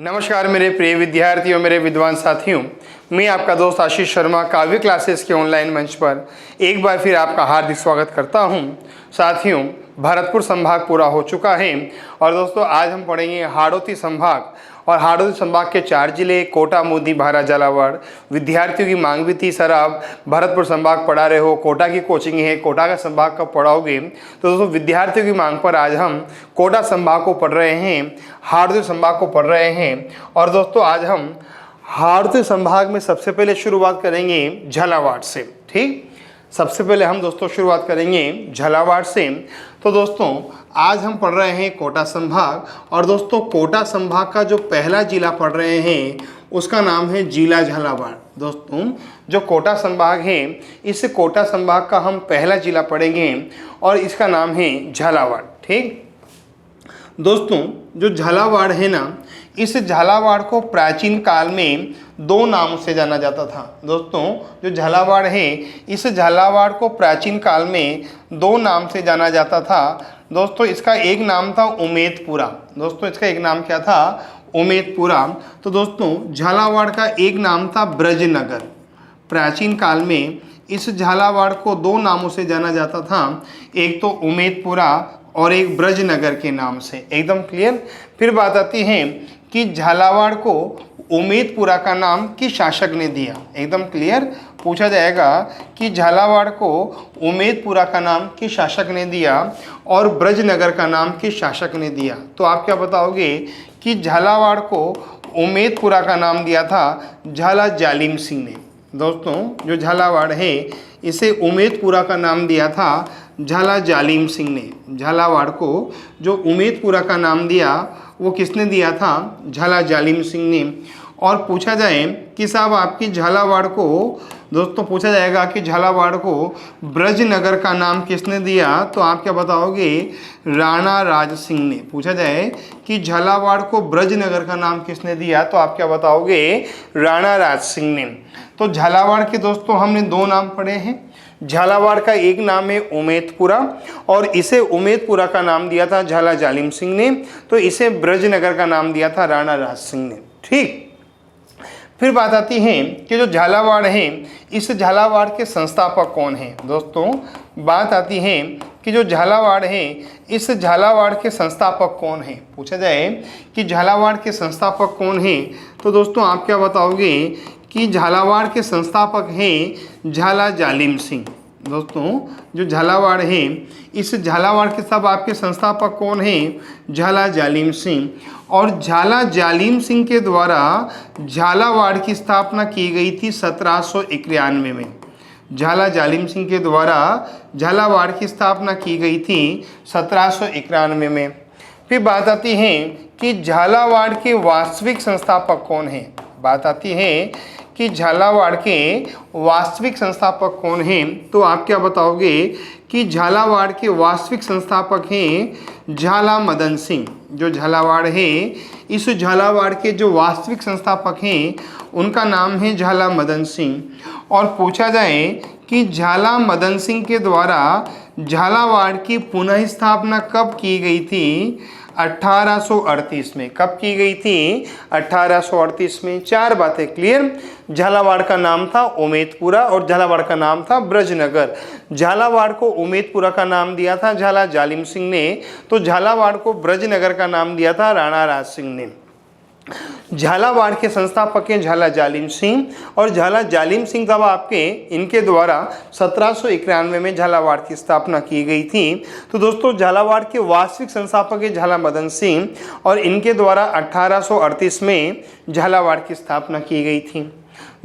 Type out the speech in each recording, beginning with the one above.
नमस्कार मेरे प्रिय विद्यार्थियों, मेरे विद्वान साथियों, मैं आपका दोस्त आशीष शर्मा काव्य क्लासेस के ऑनलाइन मंच पर एक बार फिर आपका हार्दिक स्वागत करता हूं। साथियों, भरतपुर संभाग पूरा हो चुका है और दोस्तों आज हम पढ़ेंगे हाड़ौती संभाग। और हाड़ौती संभाग के 4 जिले कोटा, मोदी, भारा, झालावाड़। विद्यार्थियों की मांग भी थी, सर आप भरतपुर संभाग पढ़ा रहे हो, कोटा की कोचिंग है, कोटा का संभाग कब पढ़ाओगे। तो दोस्तों विद्यार्थियों की मांग पर आज हम कोटा संभाग को पढ़ रहे हैं, हाड़ौती संभाग को पढ़ रहे हैं। और दोस्तों आज हम हाड़ौती संभाग में सबसे पहले शुरुआत करेंगे झालावाड़ से। ठीक, सबसे पहले हम दोस्तों शुरुआत करेंगे झालावाड़ से। तो दोस्तों आज हम पढ़ रहे हैं कोटा संभाग। और दोस्तों कोटा संभाग का जो पहला जिला पढ़ रहे हैं उसका नाम है जिला झालावाड़। दोस्तों जो कोटा संभाग है, इस कोटा संभाग का हम पहला जिला पढ़ेंगे और इसका नाम है झालावाड़। ठीक दोस्तों, जो झालावाड़ है ना, इस झालावाड़ को प्राचीन काल में 2 नामों से जाना जाता था। दोस्तों जो झालावाड़ है, इस झालावाड़ को प्राचीन काल में 2 नाम से जाना जाता था। दोस्तों इसका एक नाम था उमेदपुरा। दोस्तों इसका एक नाम क्या था? उमेदपुरा। तो दोस्तों झालावाड़ का एक नाम था ब्रजनगर। प्राचीन काल में इस झालावाड़ को 2 नामों से जाना जाता था, एक तो उमेदपुरा और एक ब्रजनगर के नाम से। एकदम क्लियर। फिर बात आती है कि झालावाड़ को उमेदपुरा का नाम किस शासक ने दिया। एकदम क्लियर पूछा जाएगा कि झालावाड़ को उमेदपुरा का नाम किस शासक ने दिया और ब्रजनगर का नाम किस शासक ने दिया। तो आप क्या बताओगे कि झालावाड़ को उमेदपुरा का नाम दिया था झाला जालिम सिंह ने। दोस्तों जो झालावाड़ है, इसे उमेदपुरा का नाम दिया था झाला जालिम सिंह ने। झालावाड़ को जो उमेदपुरा का नाम दिया वो किसने दिया था? झाला जालिम सिंह ने। और पूछा जाए कि साहब आपकी झालावाड़ को, दोस्तों पूछा जाएगा कि झालावाड़ को ब्रजनगर का नाम किसने दिया, तो आप क्या बताओगे? राणा राज सिंह ने। पूछा जाए कि झालावाड़ को ब्रजनगर का नाम किसने दिया, तो आप क्या बताओगे? राणा राज सिंह ने। तो झालावाड़ के दोस्तों हमने 2 नाम पढ़े हैं। झालावाड़ का एक नाम है उमेदपुरा और इसे उमेदपुरा का नाम दिया था झाला जालिम सिंह ने, तो इसे ब्रजनगर का नाम दिया था राणा राज सिंह ने। ठीक, फिर बात आती है कि जो झालावाड़ है, इस झालावाड़ के संस्थापक कौन हैं। दोस्तों बात आती है कि जो झालावाड़ है, इस झालावाड़ के संस्थापक कौन हैं। पूछा जाए कि झालावाड़ के संस्थापक कौन हैं, तो दोस्तों आप क्या बताओगे कि झालावाड़ के संस्थापक हैं झाला जालिम सिंह। दोस्तों जो झालावाड़ है, इस झालावाड़ के सब आपके संस्थापक कौन हैं? झाला जालिम सिंह। और झाला जालिम सिंह के द्वारा झालावाड़ की स्थापना की गई थी 1791 में। झाला जालिम सिंह के द्वारा झालावाड़ की स्थापना की गई थी 1791 में। फिर बात आती है कि झालावाड़ के वास्तविक संस्थापक कौन हैं। बात आती है कि झालावाड़ के वास्तविक संस्थापक कौन हैं, तो आप क्या बताओगे कि झालावाड़ के वास्तविक संस्थापक हैं झाला मदन सिंह। जो झालावाड़ है, इस झालावाड़ के जो वास्तविक संस्थापक हैं उनका नाम है झाला मदन सिंह। और पूछा जाए कि झाला मदन सिंह के द्वारा झालावाड़ की पुनः स्थापना कब की गई थी? 1838 में। कब की गई थी? 1838 में। 4 बातें क्लियर। झालावाड़ का नाम था उमेदपुरा और झालावाड़ का नाम था ब्रजनगर। झालावाड़ को उमेदपुरा का नाम दिया था झाला जालिम सिंह ने, तो झालावाड़ को ब्रजनगर का नाम दिया था राणा राज सिंह ने। झालावाड़ के संस्थापक हैं झाला जालिम सिंह और झाला जालिम सिंह तब आपके इनके द्वारा 1791 में झालावाड़ की स्थापना की गई थी। तो दोस्तों झालावाड़ के वास्तविक संस्थापक हैं झाला मदन सिंह और इनके द्वारा 1838 में झालावाड़ की स्थापना की गई थी।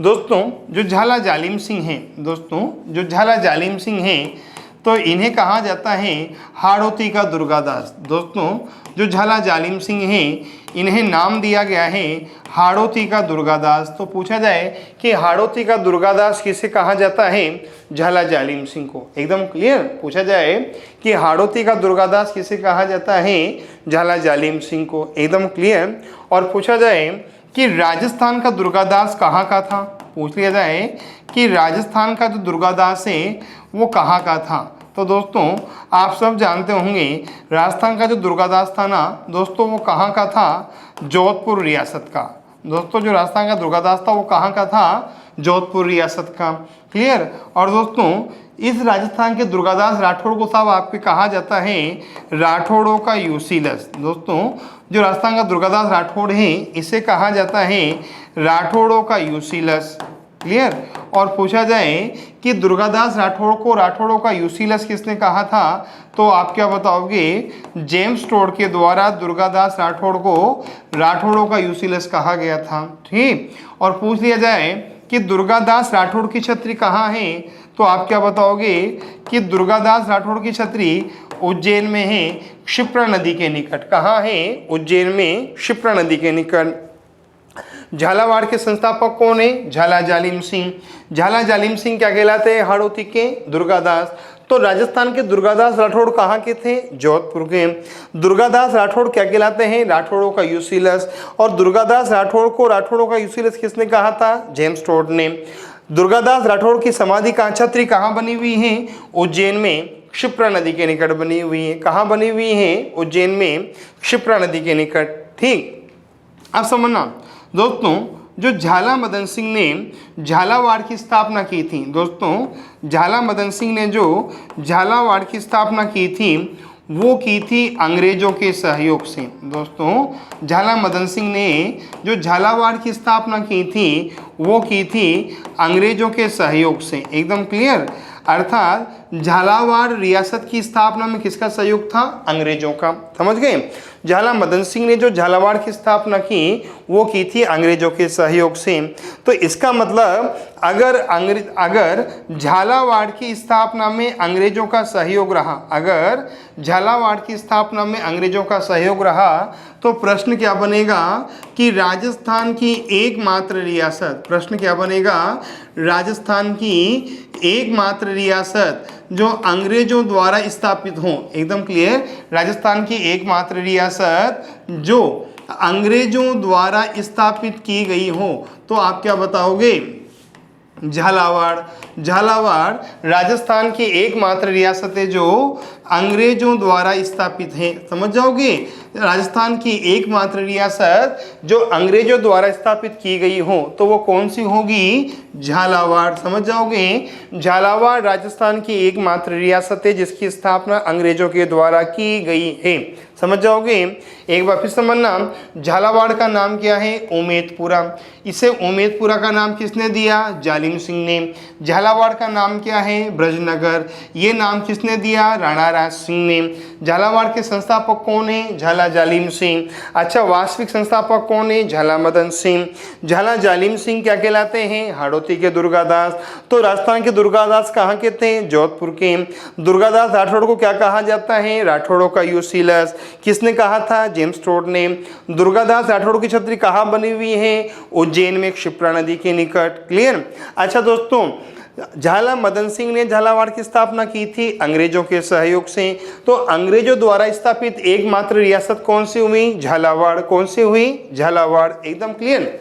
दोस्तों जो झाला जालिम सिंह हैं, दोस्तों जो झाला जालिम सिंह हैं, तो इन्हें कहा जाता है हाड़ौती का दुर्गादास। दोस्तों जो झाला जालिम सिंह हैं, इन्हें नाम दिया गया है हाड़ौती का दुर्गादास। तो पूछा जाए कि हाड़ौती का दुर्गादास किसे कहा जाता है? झाला जालिम सिंह को। एकदम क्लियर। पूछा जाए कि हाड़ौती का दुर्गादास किसे कहा जाता है? झाला जालिम सिंह को। एकदम क्लियर। और पूछा जाए कि राजस्थान का दुर्गादास कहाँ का था। पूछ लिया जाए कि राजस्थान का जो दुर्गादास है वो कहाँ का था, तो दोस्तों आप सब जानते होंगे राजस्थान का जो दुर्गादास था ना दोस्तों, वो कहाँ का था? जोधपुर रियासत का। दोस्तों जो राजस्थान का दुर्गादास था वो कहाँ का था? जोधपुर रियासत का। क्लियर। और दोस्तों इस राजस्थान के दुर्गादास राठौड़ को साहब आपके कहा जाता है राठौड़ों का यूसीलस। दोस्तों जो राजस्थान का दुर्गादास राठौड़ है इसे कहा जाता है राठौड़ों का यूसीलस। क्लियर। और पूछा जाए कि दुर्गादास राठौड़ को राठौड़ों का यूसीलस किसने कहा था, तो आप क्या बताओगे? जेम्स टोड के द्वारा दुर्गादास राठौड़ को राठौड़ों का यूसीलस कहा गया था। ठीक। और पूछ लिया जाए कि दुर्गादास राठौड़ की छत्री कहाँ है, तो आप क्या बताओगे कि दुर्गादास राठौड़ की छत्री उज्जैन में है, क्षिप्रा नदी के निकट। कहाँ है? उज्जैन में, क्षिप्रा नदी के निकट। झालावाड़ के संस्थापक कौन है? झाला जालिम सिंह। झाला जालिम सिंह क्या कहलाते हैं? हाड़ौती के दुर्गादास। तो राजस्थान के दुर्गादास राठौड़ कहाँ के थे? जोधपुर के। दुर्गादास राठौड़ क्या कहलाते हैं? राठौड़ों का यूसीलस। और दुर्गादास राठौड़ को राठौड़ों का यूसीलस किसने कहा था? जेम्स टोड ने। दुर्गादास राठौड़ की समाधि का छत्री कहाँ बनी हुई है? उज्जैन में, क्षिप्रा नदी के निकट बनी हुई है। कहाँ बनी हुई है? उज्जैन में, क्षिप्रा नदी के निकट। ठीक। अब समझना दोस्तों, जो झाला मदन सिंह ने झालावाड़ की स्थापना की थी, दोस्तों झाला मदन सिंह ने जो झालावाड़ की स्थापना की थी वो की थी अंग्रेजों के सहयोग से। दोस्तों झाला मदन सिंह ने जो झालावाड़ की स्थापना की थी वो की थी अंग्रेजों के सहयोग से। एकदम क्लियर। अर्थात झालावाड़ रियासत की स्थापना में किसका सहयोग था? अंग्रेजों का। समझ गए? झाला मदन सिंह ने जो झालावाड़ की स्थापना की वो की थी अंग्रेजों के सहयोग से। तो इसका मतलब अगर झालावाड़ की स्थापना में अंग्रेजों का सहयोग रहा, अगर झालावाड़ की स्थापना में अंग्रेजों का सहयोग रहा, तो प्रश्न क्या बनेगा कि राजस्थान की एकमात्र रियासत, प्रश्न क्या बनेगा? राजस्थान की एकमात्र रियासत जो अंग्रेजों द्वारा स्थापित हो। एकदम क्लियर। राजस्थान की एकमात्र रियासत जो अंग्रेजों द्वारा स्थापित की गई हो, तो आप क्या बताओगे? झालावाड़। झालावाड़ राजस्थान की एकमात्र रियासत है जो अंग्रेजों द्वारा स्थापित है। समझ जाओगे? राजस्थान की एकमात्र रियासत जो अंग्रेजों द्वारा स्थापित की गई हो तो वो कौन सी होगी? झालावाड़। समझ जाओगे? झालावाड़ राजस्थान की एकमात्र रियासत है जिसकी स्थापना अंग्रेजों के द्वारा की गई है। समझ जाओगे? एक बार फिर समझना, झालावाड़ का नाम क्या है? उमेदपुरा। इसे उमेदपुरा का नाम किसने दिया? जालिम सिंह ने। झालावाड़ का नाम क्या है? ब्रजनगर। ये नाम किसने दिया? राणा राज सिंह ने। झालावाड़ के संस्थापक कौन है? झाला जालिम सिंह। अच्छा, वास्तविक संस्थापक कौन है? झाला मदन सिंह। झाला जालिम सिंह क्या कहलाते हैं? हाड़ौती के दुर्गादास। तो राजस्थान के दुर्गादास कहाँ के थे? जोधपुर के। दुर्गादास राठौड़ को क्या कहा जाता है? राठौड़ों का यूसीलस। किसने कहा था? जेम्स टोड ने। दुर्गादास राठौड़ की छत्री कहाँ बनी हुई है? उज्जैन में, क्षिप्रा नदी के निकट। क्लियर। अच्छा दोस्तों, झाला मदन सिंह ने झालावाड़ की स्थापना की थी अंग्रेजों के सहयोग से। तो अंग्रेजों द्वारा स्थापित एकमात्र रियासत कौन सी हुई? झालावाड़। कौन सी हुई? झालावाड़। एकदम क्लियर।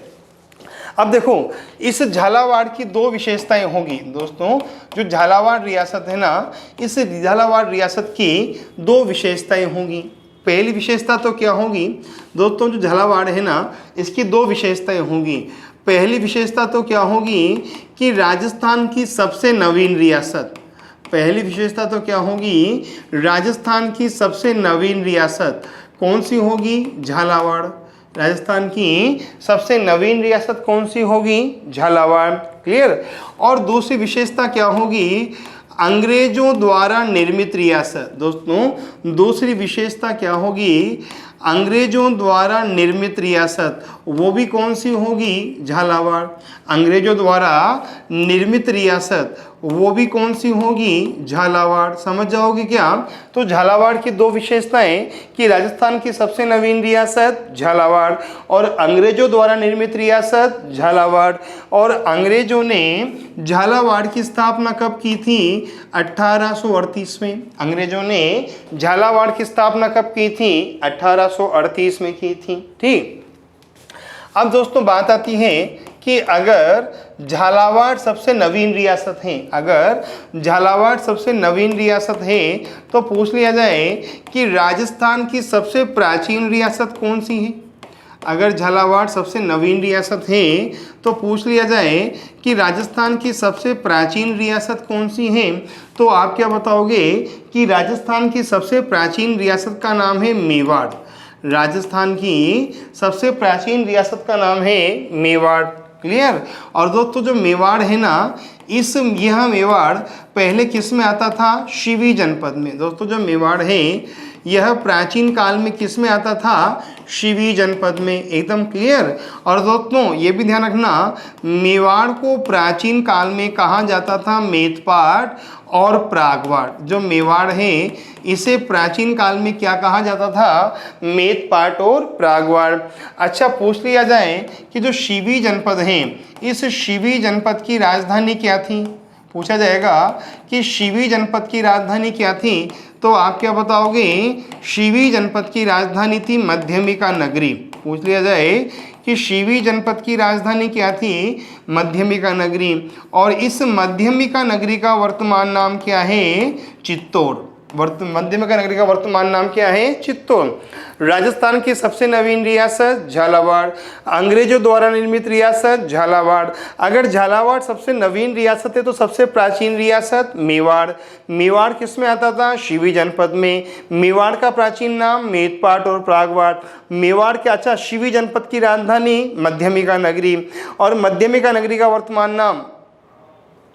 अब देखो, इस झालावाड़ की दो विशेषताएं होंगी दोस्तों। जो झालावाड़ रियासत है ना, इस झालावाड़ रियासत की दो विशेषताएं होंगी। पहली विशेषता तो क्या होगी दोस्तों? जो झालावाड़ है ना, इसकी दो विशेषताएं होंगी। पहली विशेषता तो क्या होगी कि राजस्थान की सबसे नवीन रियासत। पहली विशेषता तो क्या होगी? राजस्थान की सबसे नवीन रियासत कौन सी होगी? झालावाड़। राजस्थान की सबसे नवीन रियासत कौन सी होगी? झालावाड़। क्लियर। और दूसरी विशेषता क्या होगी? अंग्रेजों द्वारा निर्मित रियासत। दोस्तों दूसरी विशेषता क्या होगी? अंग्रेजों द्वारा निर्मित रियासत, वो भी कौन सी होगी? झालावाड़। अंग्रेजों द्वारा निर्मित रियासत वो भी कौन सी होगी? झालावाड़। समझ जाओगे क्या? तो झालावाड़ की दो विशेषताएं कि राजस्थान की सबसे नवीन रियासत झालावाड़ और अंग्रेजों द्वारा निर्मित रियासत झालावाड़। और अंग्रेजों ने झालावाड़ की स्थापना कब की थी? 1838 में। अंग्रेजों ने झालावाड़ की स्थापना कब की थी? 1838 में की थी। ठीक। अब दोस्तों बात आती है कि अगर झालावाड़ सबसे नवीन रियासत है, अगर झालावाड़ सबसे नवीन रियासत है तो पूछ लिया जाए कि राजस्थान की सबसे प्राचीन रियासत कौन सी है। अगर झालावाड़ सबसे नवीन रियासत है तो पूछ लिया जाए कि राजस्थान की सबसे प्राचीन रियासत कौन सी है, तो आप क्या बताओगे कि राजस्थान की सबसे प्राचीन रियासत का नाम है मेवाड़। राजस्थान की सबसे प्राचीन रियासत का नाम है मेवाड़। क्लियर। और दोस्तों जो मेवाड़ है ना, यह मेवाड़ पहले किस में आता था? शिवी जनपद में। दोस्तों जो मेवाड़ है यह प्राचीन काल में किस में आता था? शिवी जनपद में। एकदम क्लियर। और दोस्तों ये भी ध्यान रखना, मेवाड़ को प्राचीन काल में कहा जाता था मेदपाट और प्रागवाड़। जो मेवाड़ है इसे प्राचीन काल में क्या कहा जाता था? मेदपाट और प्रागवाड़। अच्छा, पूछ लिया जाए कि जो शिवी जनपद है, इस शिवी जनपद की राजधानी क्या थी? पूछा जाएगा कि शिवी जनपद की राजधानी क्या थी, तो आप क्या बताओगे? शिवी जनपद की राजधानी थी मध्यमिका नगरी। पूछ लिया जाए कि शिवी जनपद की राजधानी क्या थी? मध्यमिका नगरी। और इस मध्यमिका नगरी का वर्तमान नाम क्या है? चित्तौड़। मध्यमिका नगरी का वर्तमान नाम क्या है? चित्तौड़। राजस्थान की सबसे नवीन रियासत झालावाड़। अंग्रेजों द्वारा निर्मित रियासत झालावाड़। अगर झालावाड़ सबसे नवीन रियासत है तो सबसे प्राचीन रियासत मेवाड़। मेवाड़ किस में आता था? शिवी जनपद में। मेवाड़ का प्राचीन नाम मेदपाट और प्रागवाड़। मेवाड़ के अच्छा शिवी जनपद की राजधानी मध्यमिका नगरी, और मध्यमिका नगरी का वर्तमान नाम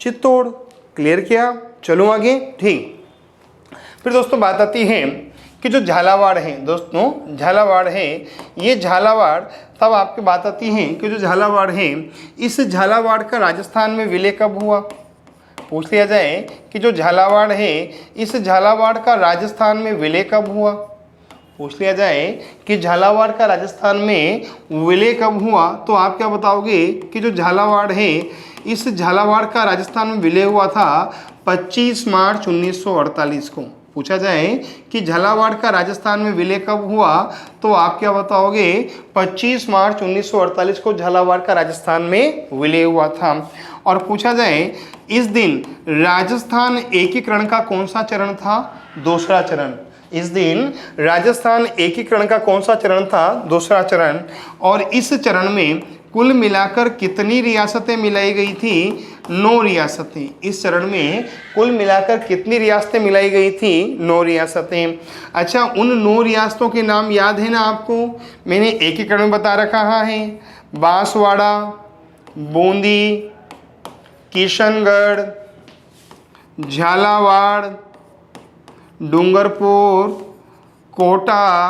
चित्तौड़। क्लियर किया? चलो आगे। ठीक। फिर दोस्तों बात आती है कि जो झालावाड़ है, दोस्तों झालावाड़ है, ये झालावाड़ तब आपकी बात आती है कि जो झालावाड़ है, इस झालावाड़ का राजस्थान में विलय कब हुआ? पूछ लिया जाए कि जो झालावाड़ है, इस झालावाड़ का राजस्थान में विलय कब हुआ? पूछ लिया जाए कि झालावाड़ का राजस्थान में विलय कब हुआ, तो आप क्या बताओगे कि जो झालावाड़ है, इस झालावाड़ का राजस्थान में विलय हुआ था 25 मार्च 1948 को। पूछा जाए कि झालावाड़ का राजस्थान में विलय कब हुआ, तो आप क्या बताओगे? 25 मार्च 1948 को झालावाड़ का राजस्थान में विलय हुआ था। और पूछा जाए इस दिन राजस्थान एकीकरण का कौन सा चरण था? दूसरा चरण। इस दिन राजस्थान एकीकरण का कौन सा चरण था? दूसरा चरण। और इस चरण में कुल मिलाकर कितनी रियासतें मिलाई गई थी? 9 रियासतें। इस चरण में कुल मिलाकर कितनी रियासतें मिलाई गई थी? 9 रियासतें। अच्छा, उन 9 रियासतों के नाम याद है ना आपको? मैंने एकीकरण में बता रखा है। बांसवाड़ा, बूंदी, किशनगढ़, झालावाड़, डूंगरपुर, कोटा,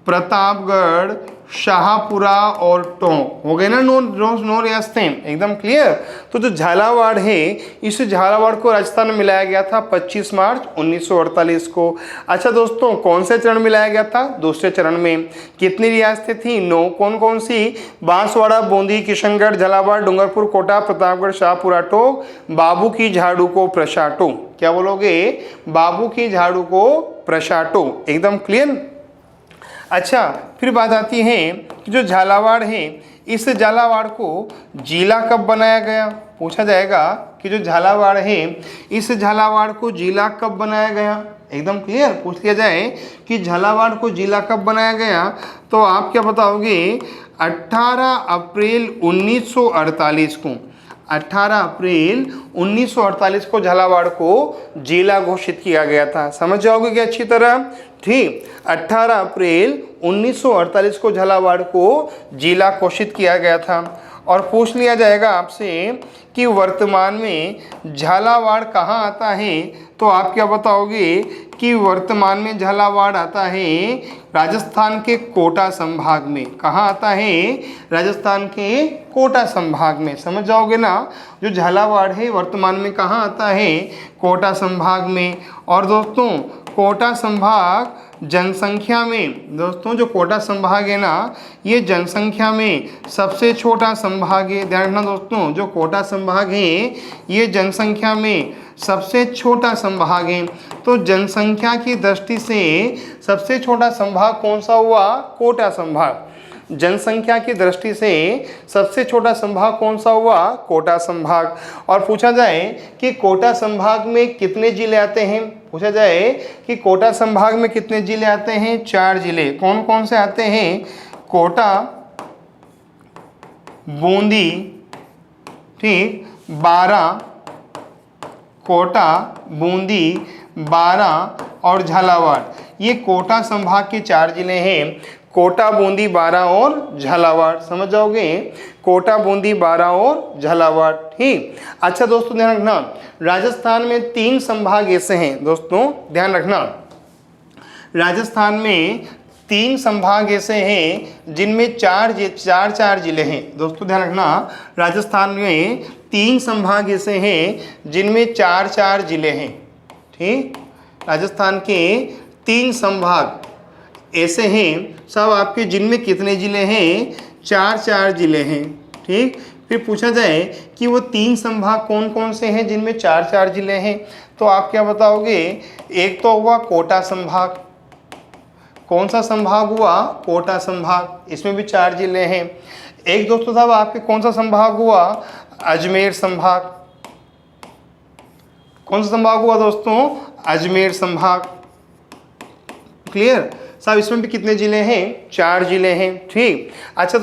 प्रतापगढ़, शाहपुरा और टोंक। हो गए ना 9 रियासतें। एकदम क्लियर। तो जो झालावाड़ है, इस झालावाड़ को राजस्थान में मिलाया गया था 25 मार्च 1948 को। अच्छा दोस्तों, कौन से चरण मिलाया गया था? दूसरे चरण में। कितनी रियासतें थी? 9। कौन कौन सी? बांसवाड़ा, बूंदी, किशनगढ़, झालावाड़, डूंगरपुर, कोटा, प्रतापगढ़, शाहपुरा, टोंक, बाबू की झाड़ू को प्रशाटो। क्या बोलोगे? बाबू की झाड़ू को प्रशाटो। एकदम क्लियर। अच्छा, फिर बात आती है कि जो झालावाड़ है, इस झालावाड़ को जिला कब बनाया गया? पूछा जाएगा कि जो झालावाड़ है, इस झालावाड़ को जिला कब बनाया गया? एकदम क्लियर। पूछ लिया जाए कि झालावाड़ को जिला कब बनाया गया, तो आप क्या बताओगे? 18 अप्रैल 1948 को। 18 अप्रैल 1948 को झालावाड़ को जिला घोषित किया गया था। समझ जाओगे क्या अच्छी तरह? ठीक। 18 अप्रैल 1948 को झालावाड़ को जिला घोषित किया गया था। और पूछ लिया जाएगा आपसे कि वर्तमान में झालावाड़ कहाँ आता है, तो आप क्या बताओगे कि वर्तमान में झालावाड़ आता है राजस्थान के कोटा संभाग में। कहाँ आता है? राजस्थान के कोटा संभाग में। समझ जाओगे ना? जो झालावाड़ है वर्तमान में कहाँ आता है? कोटा संभाग में। और दोस्तों कोटा संभाग जनसंख्या में, दोस्तों जो कोटा संभाग है ना, ये जनसंख्या में सबसे छोटा संभाग है। ध्यान रखना दोस्तों, जो कोटा संभाग है ये जनसंख्या में सबसे छोटा संभाग है। तो जनसंख्या की दृष्टि से सबसे छोटा संभाग कौन सा हुआ? कोटा संभाग। जनसंख्या की दृष्टि से सबसे छोटा संभाग कौन सा हुआ? कोटा संभाग। और पूछा जाए कि कोटा संभाग में कितने जिले आते हैं? पूछा जाए कि कोटा संभाग में कितने जिले आते हैं? 4 जिले। कौन कौन से आते हैं? कोटा, बूंदी, ठीक, 12, कोटा, बूंदी, 12 और झालावाड़। ये कोटा संभाग के 4 जिले हैं। कोटा, बूंदी, 12 और झालावाड़। समझ जाओगे? कोटा, बूंदी, 12 और झालावाड़। ठीक। अच्छा दोस्तों ध्यान रखना, राजस्थान में 3 संभाग ऐसे हैं। दोस्तों ध्यान रखना, राजस्थान में 3 संभाग ऐसे हैं जिनमें 4 जिले हैं। दोस्तों ध्यान रखना, राजस्थान में 3 संभाग ऐसे हैं जिनमें 4 जिले हैं। ठीक, राजस्थान के 3 संभाग ऐसे हैं सब आपके, जिनमें कितने जिले हैं? 4 जिले हैं। ठीक, फिर पूछा जाए कि वो 3 संभाग कौन कौन से हैं जिनमें 4 जिले हैं, तो आप क्या बताओगे? एक तो हुआ कोटा संभाग। कौन सा संभाग हुआ? कोटा संभाग, इसमें भी 4 जिले हैं। एक दोस्तों साहब आपके कौन सा संभाग हुआ? अजमेर संभाग। कौन सा संभाग हुआ दोस्तों? अजमेर संभाग। क्लियर साहब? इसमें भी कितने जिले हैं? 4 जिले हैं। ठीक। अच्छा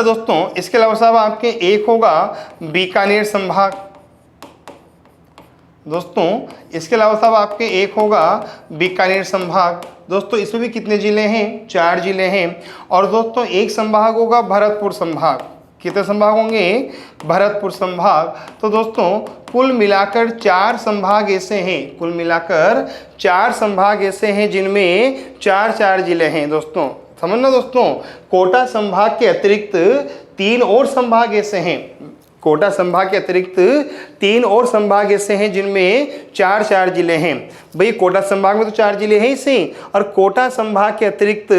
दोस्तों इसके अलावा साहब आपके एक होगा बीकानेर संभाग। दोस्तों इसके अलावा साहब आपके एक होगा बीकानेर संभाग। दोस्तों इसमें भी कितने जिले हैं? 4 जिले हैं। और दोस्तों एक संभाग होगा भरतपुर संभाग। कितने संभाग होंगे? भरतपुर संभाग। तो दोस्तों कुल मिलाकर 4 संभाग ऐसे हैं, कुल मिलाकर 4 संभाग ऐसे हैं जिनमें 4 जिले हैं। दोस्तों समझना, दोस्तों कोटा संभाग के अतिरिक्त 3 और संभाग ऐसे हैं। कोटा संभाग के अतिरिक्त 3 और संभाग ऐसे हैं जिनमें 4 जिले हैं। भाई कोटा संभाग में तो 4 जिले हैं इसे, और कोटा संभाग के अतिरिक्त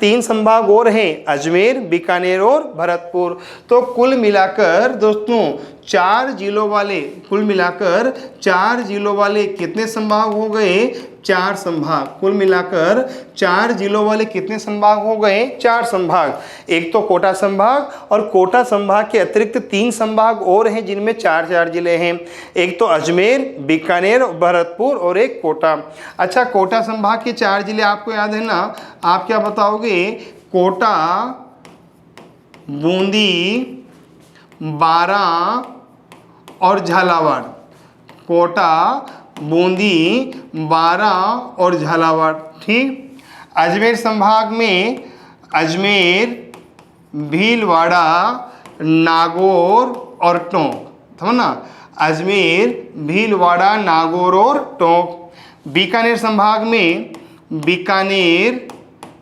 3 संभाग और हैं, अजमेर, बीकानेर और भरतपुर। तो कुल मिलाकर दोस्तों 4 जिलों वाले, कुल मिलाकर 4 जिलों वाले कितने संभाग हो गए? 4 संभाग। कुल मिलाकर 4 जिलों वाले कितने संभाग हो गए? 4 संभाग। एक तो कोटा संभाग, और कोटा संभाग के अतिरिक्त 3 संभाग और हैं जिनमें 4 जिले हैं। एक तो अजमेर, बीकानेर, भरतपुर और एक कोटा। अच्छा कोटा संभाग के 4 जिले आपको याद है ना? आप क्या बताओगे? कोटा, बूंदी, 12 और झालावाड़। कोटा, बूंदी, 12 और झालावाड़। ठीक। अजमेर संभाग में अजमेर, भीलवाड़ा, नागौर और टोंक। समझना, अजमेर, भीलवाड़ा, नागौर और टोंक। बीकानेर संभाग में बीकानेर,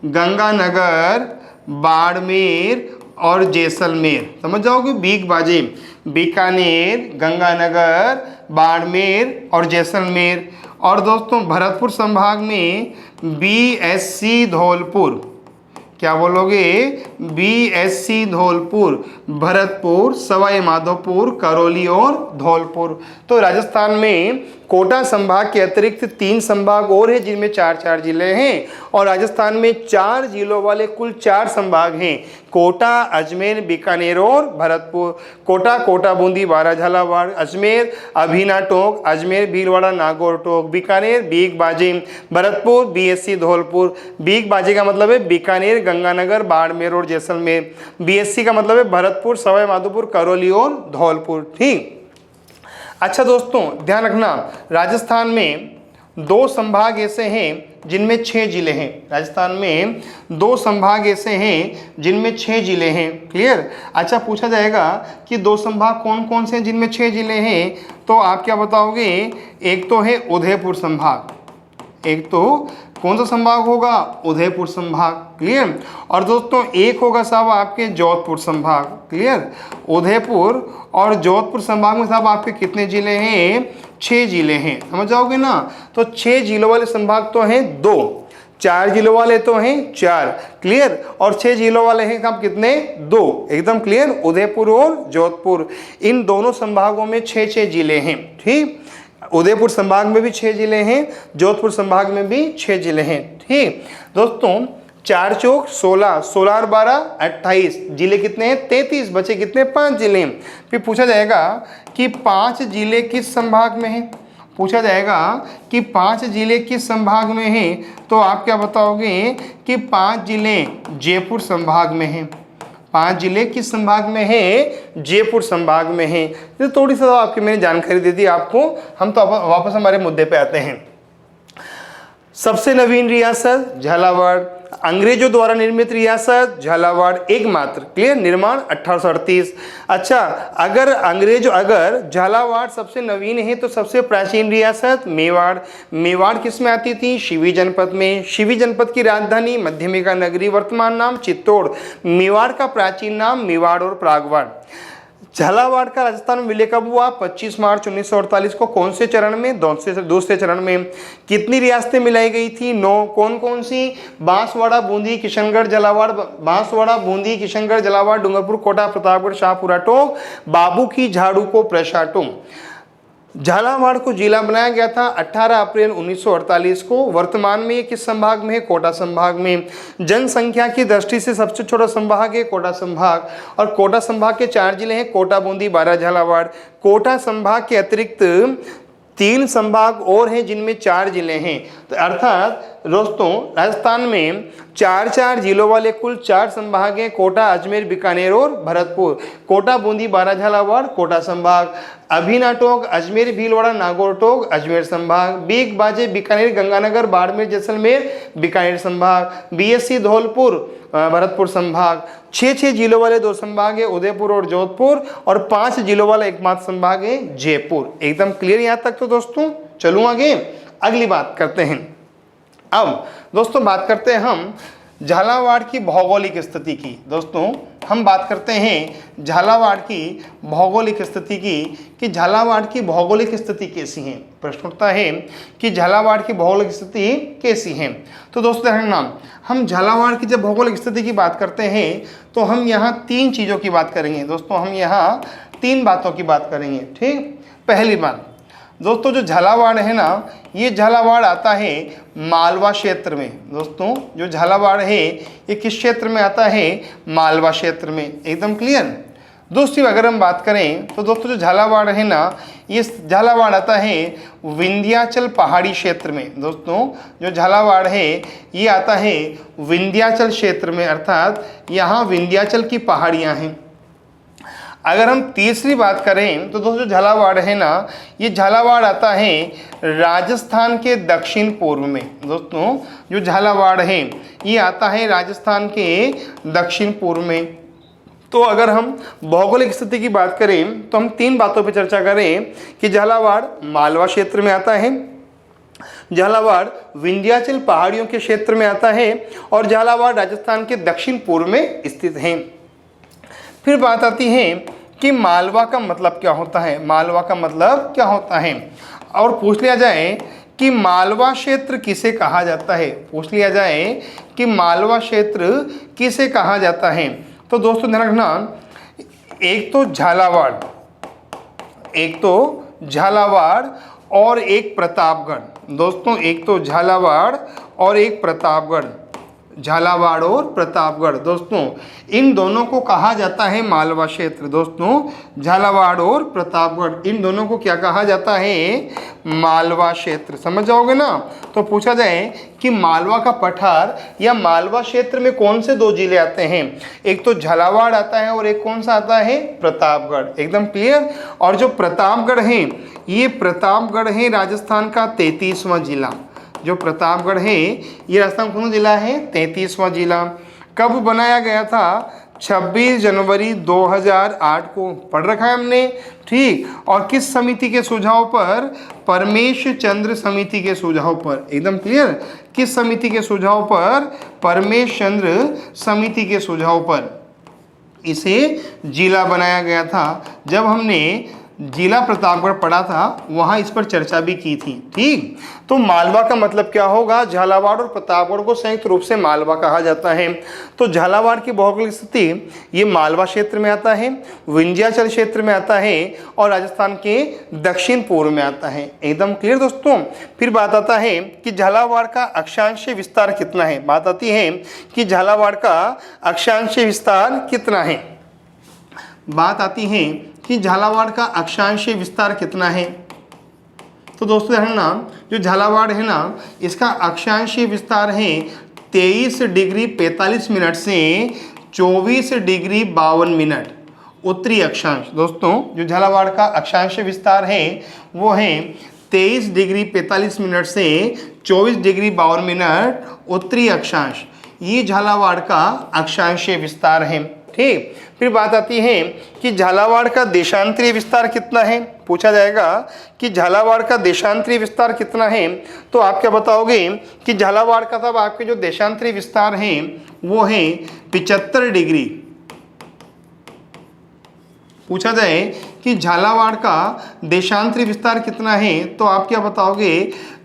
गंगानगर, बाड़मेर और जैसलमेर। समझ जाओगे? बीक बाजे, बीकानेर, गंगानगर, बाड़मेर और जैसलमेर। और दोस्तों भरतपुर संभाग में BSC धौलपुर। क्या बोलोगे? BSC धौलपुर, भरतपुर, सवाई माधोपुर, करौली और धौलपुर। तो राजस्थान में कोटा संभाग के अतिरिक्त 3 संभाग और हैं जिनमें 4 जिले हैं, और राजस्थान में 4 जिलों वाले कुल 4 संभाग हैं, कोटा, अजमेर, बीकानेर और भरतपुर। कोटा, बूंदी, 12, झालावाड़, अजमेर, अभीना, टोंक, अजमेर, भीलवाड़ा, नागौर, टोंक, बीकानेर, बीक बाजे, भरतपुर, BSC धौलपुर। बीक बाजे का मतलब है बीकानेर, गंगानगर, बाड़मेर और जैसलमेर। BSC का मतलब है भरतपुर, सवाई माधोपुर, करौली और धौलपुर। ठीक। अच्छा दोस्तों ध्यान रखना, राजस्थान में 2 संभाग ऐसे हैं जिनमें 6 जिले हैं। राजस्थान में 2 संभाग ऐसे हैं जिनमें 6 जिले हैं। क्लियर? अच्छा पूछा जाएगा कि 2 संभाग कौन कौन से हैं जिनमें 6 जिले हैं, तो आप क्या बताओगे? एक तो है उदयपुर संभाग। एक तो कौन सा संभाग होगा? उदयपुर संभाग। क्लियर? और दोस्तों एक होगा साहब आपके जोधपुर संभाग। क्लियर? उदयपुर और जोधपुर संभाग में साहब आपके कितने जिले हैं? 6 जिले हैं। समझ जाओगे ना? तो 6 जिलों वाले संभाग तो हैं 2, 4 जिलों वाले तो हैं 4। क्लियर? और 6 जिलों वाले हैं साहब कितने? 2। एकदम क्लियर? उदयपुर और जोधपुर, इन दोनों संभागों में 6 जिले हैं। ठीक। उदयपुर संभाग में भी 6 जिले हैं, जोधपुर संभाग में भी 6 जिले हैं। ठीक दोस्तों, 4 चौक 16, 16 और 12 28, जिले कितने हैं 33, बचे कितने 5 जिले। फिर पूछा जाएगा कि 5 जिले किस संभाग में हैं, पूछा जाएगा कि 5 जिले किस संभाग में हैं, तो आप क्या बताओगे कि 5 जिले जयपुर संभाग में हैं। 5 जिले किस संभाग में हैं, जयपुर संभाग में हैं। तो थोड़ी सा आपकी मैंने जानकारी दे दी आपको, हम तो वापस हमारे मुद्दे पे आते हैं। सबसे नवीन रियासत झालावाड़, अंग्रेजों द्वारा निर्मित रियासत झालावाड़ एकमात्र, क्लियर, निर्माण 1838। अच्छा, अगर झालावाड़ सबसे नवीन है तो सबसे प्राचीन रियासत मेवाड़। मेवाड़ किस में आती थी, शिवी जनपद में। शिवी जनपद की राजधानी मध्यमिका नगरी, वर्तमान नाम चित्तौड़। मेवाड़ का प्राचीन नाम मेवाड़ और प्रागवाड़। झालावाड़ का राजस्थान में विलय कब हुआ, 25 मार्च 1948 को। कौन से चरण में, दूसरे चरण में। कितनी रियासतें मिलाई गई थी, 9। कौन कौन सी, बांसवाड़ा, बूंदी, किशनगढ़, झालावाड़। बांसवाड़ा, बूंदी, किशनगढ़, झालावाड़, डूंगरपुर, कोटा, प्रतापगढ़, शाहपुरा, टोंक, बाबू की झाड़ू को प्रशाटों। झालावाड़ को जिला बनाया गया था 18 अप्रैल 1948 को। वर्तमान में ये किस संभाग में है, कोटा संभाग में। जनसंख्या की दृष्टि से सबसे छोटा संभाग है कोटा संभाग, और कोटा संभाग के 4 जिले हैं, कोटा, बूंदी, बारा, झालावाड़। कोटा संभाग के अतिरिक्त 3 संभाग और हैं जिनमें 4 जिले हैं। तो अर्थात दोस्तों राजस्थान में 4 जिलों वाले कुल 4 संभाग हैं, कोटा, अजमेर, बीकानेर और भरतपुर। कोटा, बूंदी, बारा, झालावाड़ कोटा संभाग। अभिना टोंक, अजमेर, भीलवाड़ा, नागौर टोंक अजमेर संभाग। बीक बाजे, बीकानेर, गंगानगर, बाड़मेर, जैसलमेर बीकानेर संभाग। बीएससी, धौलपुर भरतपुर संभाग। 6 जिलों वाले 2 संभाग है, उदयपुर और जोधपुर, और 5 जिलों वाला एकमात्र संभाग है जयपुर। एकदम क्लियर यहाँ तक। तो दोस्तों चलूँ आगे, अगली बात करते हैं। अब दोस्तों बात करते हैं हम झालावाड़ की भौगोलिक स्थिति की। दोस्तों हम बात करते हैं झालावाड़ की भौगोलिक स्थिति की, कि झालावाड़ की भौगोलिक स्थिति कैसी है। प्रश्न उठता है कि झालावाड़ की भौगोलिक स्थिति कैसी है। तो दोस्तों देखना, हम झालावाड़ की जब भौगोलिक स्थिति की बात करते हैं तो हम यहाँ 3 चीज़ों की बात करेंगे। दोस्तों हम यहाँ 3 बातों की बात करेंगे, ठीक। पहली बात दोस्तों, जो झालावाड़ है ना, ये झालावाड़ आता है मालवा क्षेत्र में। दोस्तों जो झालावाड़ है ये किस क्षेत्र में आता है, मालवा क्षेत्र में। एकदम क्लियर। दूसरी अगर हम बात करें तो दोस्तों जो झालावाड़ है ना, ये झालावाड़ आता है विंध्याचल पहाड़ी क्षेत्र में। दोस्तों जो झालावाड़ है ये आता है विंध्याचल क्षेत्र में, अर्थात यहाँ विंध्याचल की पहाड़ियाँ हैं। अगर हम तीसरी बात करें तो दोस्तों झालावाड़ है ना, ये झालावाड़ आता है राजस्थान के दक्षिण पूर्व में। दोस्तों जो झालावाड़ है ये आता है राजस्थान के दक्षिण पूर्व में। तो अगर हम भौगोलिक स्थिति की बात करें तो हम 3 बातों पर चर्चा करें कि झालावाड़ मालवा क्षेत्र में आता है, झालावाड़ विंध्याचल पहाड़ियों के क्षेत्र में आता है, और झालावाड़ राजस्थान के दक्षिण पूर्व में स्थित है। फिर बात आती है कि मालवा का मतलब क्या होता है, मालवा का मतलब क्या होता है, और पूछ लिया जाए कि मालवा क्षेत्र किसे कहा जाता है। पूछ लिया जाए कि मालवा क्षेत्र किसे कहा जाता है। तो दोस्तों ध्यान रखना, एक तो झालावाड़ और एक प्रतापगढ़। दोस्तों एक तो झालावाड़ और एक प्रतापगढ़, झालावाड़ और प्रतापगढ़। दोस्तों इन दोनों को कहा जाता है मालवा क्षेत्र। दोस्तों झालावाड़ और प्रतापगढ़ इन दोनों को क्या कहा जाता है, मालवा क्षेत्र। समझ जाओगे ना। तो पूछा जाए कि मालवा का पठार या मालवा क्षेत्र में कौन से 2 जिले आते हैं, एक तो झालावाड़ आता है और एक कौन सा आता है, प्रतापगढ़। एकदम क्लियर। और जो प्रतापगढ़ है ये प्रतापगढ़ है राजस्थान का 33वां जिला। जो प्रतापगढ़ है ये राजस्थान कौन सा जिला है, 33वां जिला। कब बनाया गया था, 26 जनवरी 2008 को। पढ़ रखा है हमने, ठीक। और किस समिति के सुझाव पर, परमेश चंद्र समिति के सुझाव पर। एकदम क्लियर। किस समिति के सुझाव पर, परमेश चंद्र समिति के सुझाव पर इसे जिला बनाया गया था। जब हमने जिला प्रतापगढ़ पढ़ा था, वहाँ इस पर चर्चा भी की थी। ठीक, तो मालवा का मतलब क्या होगा? झालावाड़ और प्रतापगढ़ को संयुक्त रूप से मालवा कहा जाता है। तो झालावाड़ की भौगोलिक स्थिति ये मालवा क्षेत्र में आता है, विंध्याचल क्षेत्र में आता है और राजस्थान के दक्षिण पूर्व में आता है। एकदम क्लियर दोस्तों। फिर बात आता है कि झालावाड़ का अक्षांशीय विस्तार कितना है। बात आती है कि झालावाड़ का अक्षांशीय विस्तार कितना है। बात आती है कि झालावाड़ का अक्षांशीय विस्तार कितना है। तो दोस्तों ध्यान ना, जो झालावाड़ है ना, इसका अक्षांशीय विस्तार है 23 डिग्री 45 मिनट से 24 डिग्री 52 मिनट उत्तरी अक्षांश। दोस्तों जो झालावाड़ का अक्षांशीय विस्तार है वो है 23 डिग्री 45 मिनट से 24 डिग्री 52 मिनट उत्तरी अक्षांश। ये झालावाड़ का अक्षांशीय विस्तार है। ठीक, फिर बात आती है कि झालावाड़ का देशांतरीय विस्तार कितना है। पूछा जाएगा कि झालावाड़ का देशांतरीय विस्तार कितना है, तो आप क्या बताओगे कि झालावाड़ का तब आपके जो देशांतरीय विस्तार है वो है 75 डिग्री। पूछा जाए कि झालावाड़ का देशांतरीय विस्तार कितना है, तो आप क्या बताओगे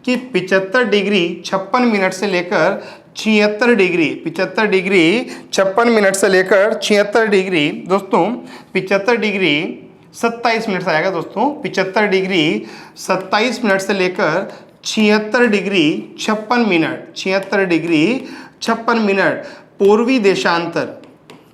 कि 75 डिग्री 56 मिनट से लेकर 76 डिग्री, 75 डिग्री 56 मिनट से लेकर 76 डिग्री दोस्तों 75 डिग्री 27 मिनट से आएगा दोस्तों। 75 डिग्री 27 मिनट से लेकर 76 डिग्री 56 मिनट, 76 डिग्री 56 मिनट पूर्वी देशांतर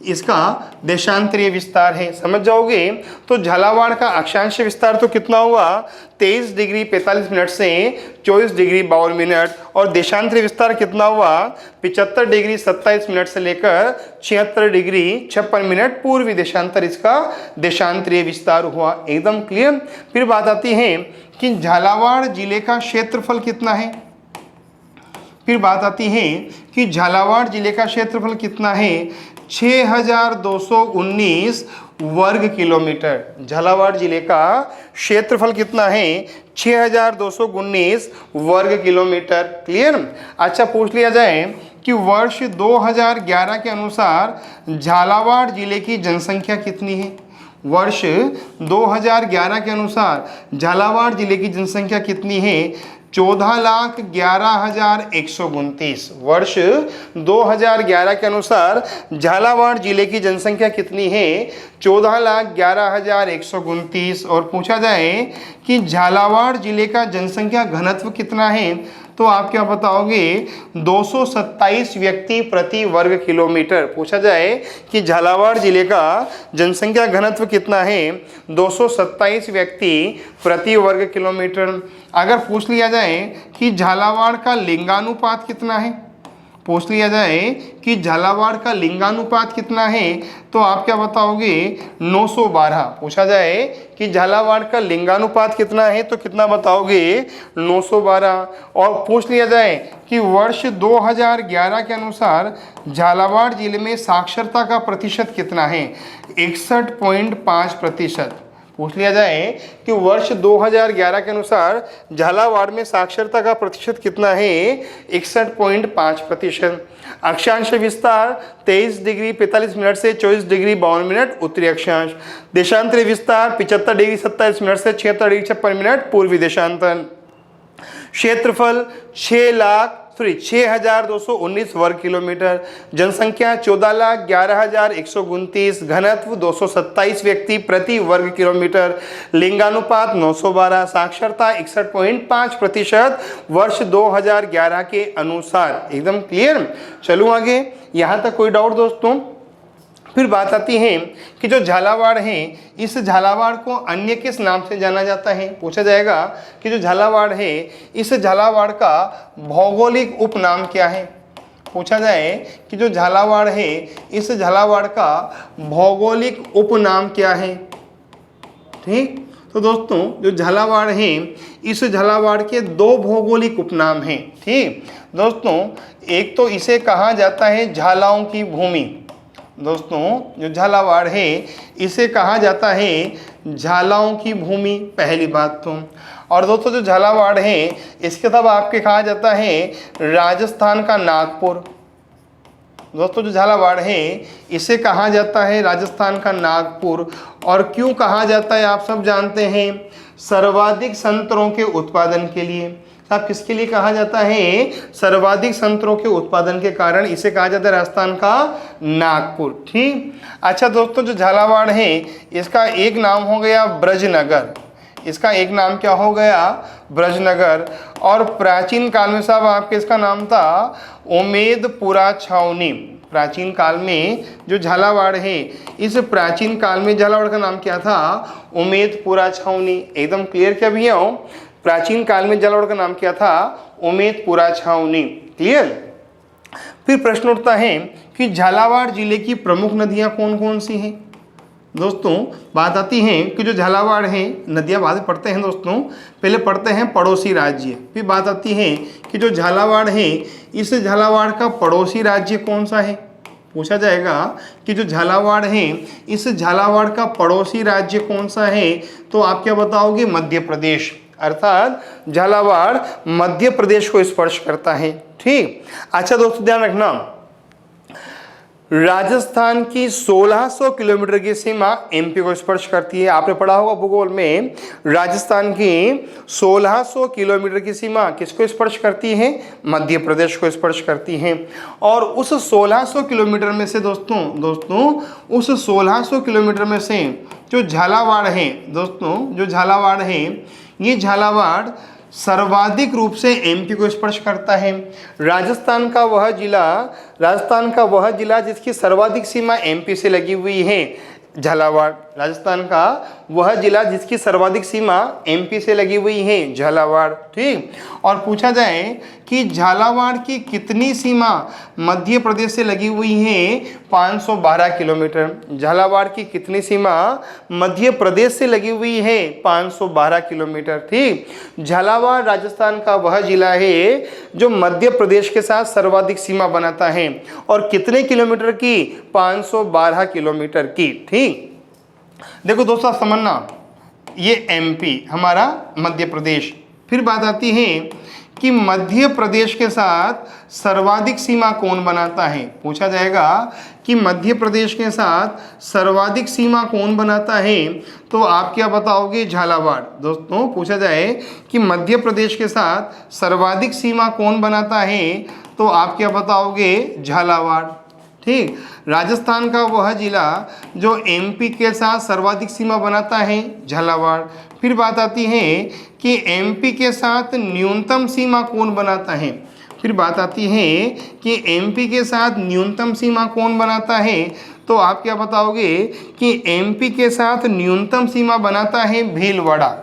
इसका देशांतरीय विस्तार है। समझ जाओगे। तो झालावाड़ का अक्षांशीय विस्तार तो कितना हुआ 23 डिग्री 45 मिनट से 24 डिग्री 52 मिनट, और देशांतरीय विस्तार कितना हुआ 75 डिग्री 27 मिनट से लेकर 76 डिग्री 56 मिनट पूर्वी देशांतर इसका देशांतरीय विस्तार हुआ। एकदम क्लियर। फिर बात आती है कि झालावाड़ जिले का क्षेत्रफल कितना है। फिर बात आती है कि झालावाड़ जिले का क्षेत्रफल कितना है 6219 वर्ग किलोमीटर। झालावाड़ जिले का क्षेत्रफल कितना है 6219 वर्ग किलोमीटर। क्लियर। अच्छा पूछ लिया जाए कि वर्ष 2011 के अनुसार झालावाड़ जिले की जनसंख्या कितनी है। वर्ष 2011 के अनुसार झालावाड़ जिले की जनसंख्या कितनी है 14,11,129। वर्ष 2011 के अनुसार झालावाड़ जिले की जनसंख्या कितनी है 14,11,129। और पूछा जाए कि झालावाड़ जिले का जनसंख्या घनत्व कितना है, तो आप क्या बताओगे 227 व्यक्ति प्रति वर्ग किलोमीटर। पूछा जाए कि झालावाड़ जिले का जनसंख्या घनत्व कितना है 227 व्यक्ति प्रति वर्ग किलोमीटर। अगर पूछ लिया जाए कि झालावाड़ का लिंगानुपात कितना है, पूछ लिया जाए कि झालावाड़ का लिंगानुपात कितना है, तो आप क्या बताओगे 912। पूछा जाए कि झालावाड़ का लिंगानुपात कितना है, तो कितना बताओगे 912। और पूछ लिया जाए कि वर्ष 2011 के अनुसार झालावाड़ जिले में साक्षरता का प्रतिशत कितना है 61.5%। पूछ लिया जाए कि वर्ष 2011 के अनुसार झालावाड़ में साक्षरता का प्रतिशत कितना है 61.5%। अक्षांश विस्तार 23 डिग्री 45 मिनट से 24 डिग्री 52 मिनट उत्तरी अक्षांश। देशांतरीय विस्तार 75 डिग्री 27 मिनट से 76 डिग्री 56 मिनट पूर्वी देशांतर। क्षेत्रफल 6,219 वर्ग किलोमीटर। जनसंख्या 14,11,129। घनत्व 227 व्यक्ति प्रति वर्ग किलोमीटर। लिंगानुपात 912। साक्षरता 61.5% वर्ष 2011 के अनुसार। एकदम क्लियर। चलूँ आगे, यहाँ तक कोई डाउट दोस्तों। फिर बात आती है कि जो झालावाड़ है इस झालावाड़ को अन्य किस नाम से जाना जाता है। पूछा जाएगा कि जो झालावाड़ है इस झालावाड़ का भौगोलिक उपनाम क्या है। पूछा जाए कि जो झालावाड़ है इस झालावाड़ का भौगोलिक उपनाम क्या है। ठीक, तो दोस्तों जो झालावाड़ है इस झालावाड़ के दो भौगोलिक उपनाम हैं। ठीक दोस्तों, एक तो इसे कहा जाता है झालाओं की भूमि। दोस्तों जो झालावाड़ है इसे कहा जाता है झालाओं की भूमि, पहली बात तो। और दोस्तों जो झालावाड़ है इसके तब आपके कहा जाता है राजस्थान का नागपुर। दोस्तों जो झालावाड़ है इसे कहा जाता है राजस्थान का नागपुर। और क्यों कहा जाता है आप सब जानते हैं, सर्वाधिक संतरों के उत्पादन के लिए। साहब किसके लिए कहा जाता है, सर्वाधिक संतरों के उत्पादन के कारण इसे कहा जाता है राजस्थान का नागपुर। ठीक। अच्छा दोस्तों जो झालावाड़ है इसका एक नाम हो गया ब्रजनगर, इसका एक नाम क्या हो गया, ब्रजनगर। और प्राचीन काल में साहब आपके इसका नाम था उमेदपुरा छावनी। प्राचीन काल में जो झालावाड़ है इस प्राचीन काल में झालावाड़ का नाम क्या था, उमेदपुरा छावनी। एकदम क्लियर क्या भैया हो, प्राचीन काल में झालावाड़ का नाम क्या था, उमेदपुरा छावनी। क्लियर। फिर प्रश्न उठता है कि झालावाड़ जिले की प्रमुख नदियां कौन कौन सी हैं। दोस्तों बात आती है कि जो झालावाड़ है, नदियाँ बाद में पढ़ते हैं दोस्तों, पहले पढ़ते हैं पड़ोसी राज्य। फिर बात आती है कि जो झालावाड़ है इस झालावाड़ का पड़ोसी राज्य कौन सा है, पूछा जाएगा कि जो झालावाड़ है इस झालावाड़ का पड़ोसी राज्य कौन सा है, तो आप क्या बताओगे, मध्य प्रदेश। अर्थात झालावाड़ मध्य प्रदेश को स्पर्श करता है। ठीक। अच्छा दोस्तों ध्यान रखना, राजस्थान की 1600 किलोमीटर की सीमा एमपी को स्पर्श करती है। आपने पढ़ा होगा भूगोल में, राजस्थान की 1600 किलोमीटर की सीमा किसको स्पर्श करती है, मध्य प्रदेश को स्पर्श करती है। और उस 1600 किलोमीटर में से दोस्तों उस 1600 किलोमीटर में से जो झालावाड़ है दोस्तों, जो झालावाड़ है ये झालावाड़ सर्वाधिक रूप से एमपी को स्पर्श करता है। राजस्थान का वह जिला जिसकी सर्वाधिक सीमा एमपी से लगी हुई है, झालावाड़। राजस्थान का वह जिला जिसकी सर्वाधिक सीमा एमपी से लगी हुई है, झालावाड़। ठीक। और पूछा जाए कि झालावाड़ की कितनी सीमा मध्य प्रदेश से लगी हुई है, 512 किलोमीटर। झालावाड़ की कितनी सीमा मध्य प्रदेश से लगी हुई है, 512 किलोमीटर। ठीक। झालावाड़ राजस्थान का वह जिला है जो मध्य प्रदेश के साथ सर्वाधिक सीमा बनाता है। और कितने किलोमीटर की, 512 किलोमीटर की। ठीक। देखो दोस्तों समझना, ये एमपी हमारा मध्य प्रदेश। फिर बात आती है कि मध्य प्रदेश के साथ सर्वाधिक सीमा कौन बनाता है, पूछा जाएगा कि मध्य प्रदेश के साथ सर्वाधिक सीमा कौन बनाता है, तो आप क्या बताओगे, झालावाड़। दोस्तों पूछा जाए कि मध्य प्रदेश के साथ सर्वाधिक सीमा कौन बनाता है, तो आप क्या बताओगे, झालावाड़। ठीक। राजस्थान का वह जिला जो एमपी के साथ सर्वाधिक सीमा बनाता है, झालावाड़। फिर बात आती है कि एमपी के साथ न्यूनतम सीमा कौन बनाता है। फिर बात आती है कि एमपी के साथ न्यूनतम सीमा कौन बनाता है, तो आप क्या बताओगे कि एमपी के साथ न्यूनतम सीमा बनाता है भीलवाड़ा।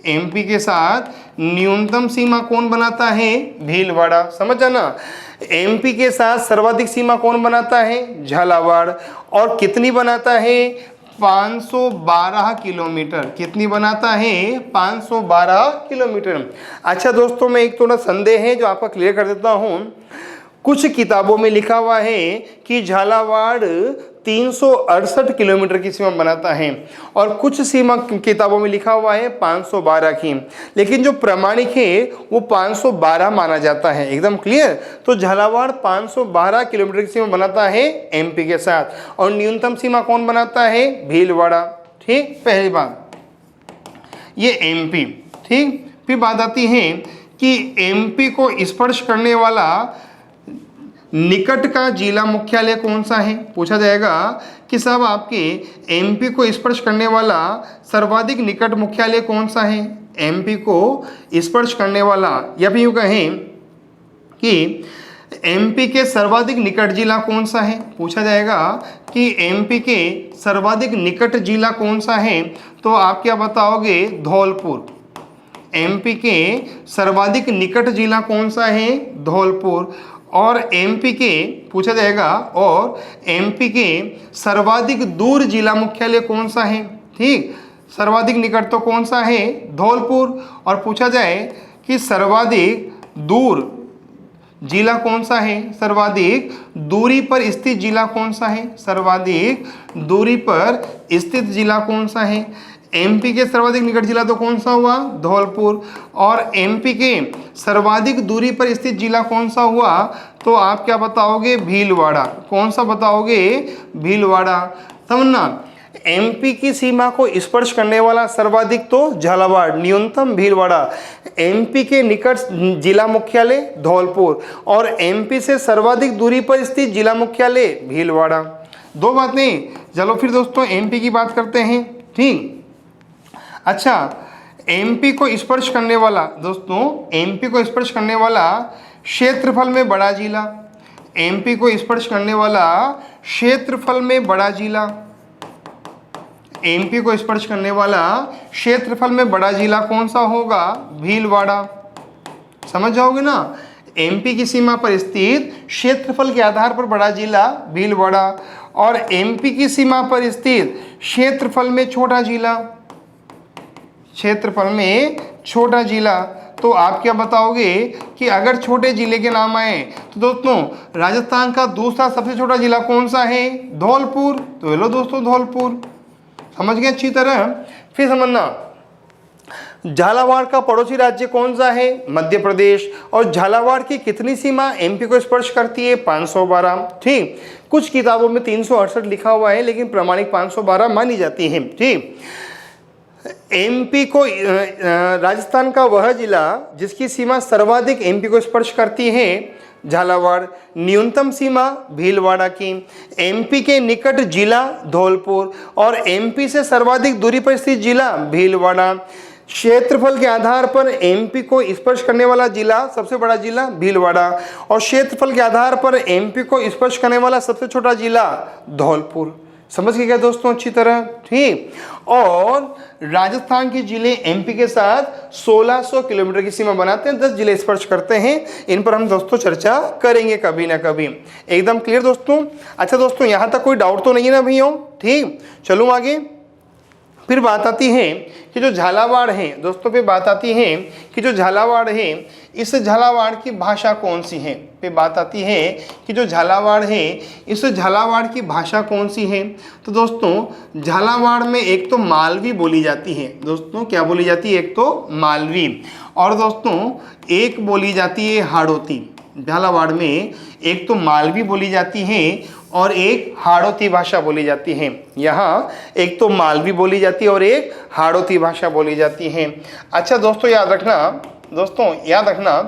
एमपी के साथ न्यूनतम सीमा कौन बनाता है, भीलवाड़ा। समझ जाना, एमपी के साथ सर्वाधिक सीमा कौन बनाता है, झालावाड़। और कितनी बनाता है, 512 किलोमीटर। कितनी बनाता है, 512 किलोमीटर। अच्छा दोस्तों मैं एक थोड़ा संदेह है जो आपका क्लियर कर देता हूँ। कुछ किताबों में लिखा हुआ है कि झालावाड़ 368 किलोमीटर की सीमा बनाता है और कुछ सीमा किताबों में लिखा हुआ है 512 की, लेकिन जो प्रमाणिक है वो 512 माना जाता है। एकदम क्लियर। तो झालावाड़ 512 किलोमीटर की सीमा बनाता है एमपी के साथ। और न्यूनतम सीमा कौन बनाता है, भीलवाड़ा। ठीक। पहली बात ये एमपी। ठीक। फिर बात आती है कि एमपी को स्पर्श करने वाला निकट का जिला मुख्यालय कौन सा है, पूछा जाएगा कि साहब आपके एमपी को स्पर्श करने वाला सर्वाधिक निकट मुख्यालय कौन सा है। एमपी को स्पर्श करने वाला, या फिर यूँ कहें कि एमपी के सर्वाधिक निकट जिला कौन सा है, पूछा जाएगा कि एमपी के सर्वाधिक निकट जिला कौन सा है, तो आप क्या बताओगे, धौलपुर। एमपी के सर्वाधिक निकट जिला कौन सा है, धौलपुर। और एमपी के पूछा जाएगा, और एमपी के सर्वाधिक दूर जिला मुख्यालय कौन सा है। ठीक। सर्वाधिक निकट तो कौन सा है, धौलपुर। और पूछा जाए कि सर्वाधिक दूर जिला कौन सा है, सर्वाधिक दूरी पर स्थित जिला कौन सा है, सर्वाधिक दूरी पर स्थित जिला कौन सा है। एमपी के सर्वाधिक निकट जिला तो कौन सा हुआ, धौलपुर। और एमपी के सर्वाधिक दूरी पर स्थित जिला कौन सा हुआ, तो आप क्या बताओगे, भीलवाड़ा। कौन सा बताओगे, भीलवाड़ा। समझना, एमपी की सीमा को स्पर्श करने वाला सर्वाधिक तो झालावाड़, न्यूनतम भीलवाड़ा। एमपी के निकट जिला मुख्यालय धौलपुर और एमपी से सर्वाधिक दूरी पर स्थित जिला मुख्यालय भीलवाड़ा। दो बातें। चलो फिर दोस्तों एमपी की बात करते हैं। ठीक, अच्छा, एमपी को स्पर्श करने वाला, दोस्तों एमपी को स्पर्श करने वाला क्षेत्रफल में बड़ा जिला, एमपी को स्पर्श करने वाला क्षेत्रफल में बड़ा जिला, एमपी को स्पर्श करने वाला क्षेत्रफल में बड़ा जिला कौन सा होगा, भीलवाड़ा। समझ जाओगे ना, एमपी की सीमा पर स्थित क्षेत्रफल के आधार पर बड़ा जिला भीलवाड़ा और एमपी की सीमा पर स्थित क्षेत्रफल में छोटा जिला, क्षेत्रफल में छोटा जिला। तो आप क्या बताओगे कि अगर छोटे जिले के नाम आए तो दोस्तों राजस्थान का दूसरा सबसे छोटा जिला कौन सा है, धौलपुर। तो ये लो दोस्तों धौलपुर। समझ गए अच्छी तरह। फिर समझना, झालावाड़ का पड़ोसी राज्य कौन सा है, मध्य प्रदेश। और झालावाड़ की कितनी सीमा एमपी को स्पर्श करती है, 512। ठीक, कुछ किताबों में 368 लिखा हुआ है लेकिन प्रमाणिक 512 मानी जाती है। ठीक, एमपी को राजस्थान का वह जिला जिसकी सीमा सर्वाधिक एमपी को स्पर्श करती है, झालावाड़। न्यूनतम सीमा भीलवाड़ा की। एमपी के निकट जिला धौलपुर और एमपी से सर्वाधिक दूरी पर स्थित जिला भीलवाड़ा। क्षेत्रफल के आधार पर एमपी को स्पर्श करने वाला जिला सबसे बड़ा जिला भीलवाड़ा और क्षेत्रफल के आधार पर एमपी को स्पर्श करने वाला सबसे छोटा जिला धौलपुर। समझ गए क्या दोस्तों अच्छी तरह। ठीक, और राजस्थान के जिले एमपी के साथ 1600 किलोमीटर की सीमा बनाते हैं, 10 जिले स्पर्श करते हैं। इन पर हम दोस्तों चर्चा करेंगे कभी ना कभी। एकदम क्लियर दोस्तों। अच्छा दोस्तों, यहाँ तक कोई डाउट तो नहीं है ना भैया। ठीक, चलूँ आगे। फिर बात आती है कि जो झालावाड़ है दोस्तों, फिर बात आती है कि जो झालावाड़ है इस झालावाड़ की भाषा कौन सी है। फिर बात आती है कि जो झालावाड़ है इस झालावाड़ की भाषा कौन सी है। तो दोस्तों झालावाड़ में एक तो मालवी बोली जाती है। दोस्तों क्या बोली जाती है, एक तो मालवी और दोस्तों एक बोली जाती है हाड़ौती। झालावाड़ में एक तो मालवी बोली जाती है और एक हाड़ौती भाषा बोली जाती है। यहाँ एक तो मालवी बोली जाती है और एक हाड़ौती भाषा बोली जाती है। अच्छा दोस्तों याद रखना, दोस्तों याद रखना।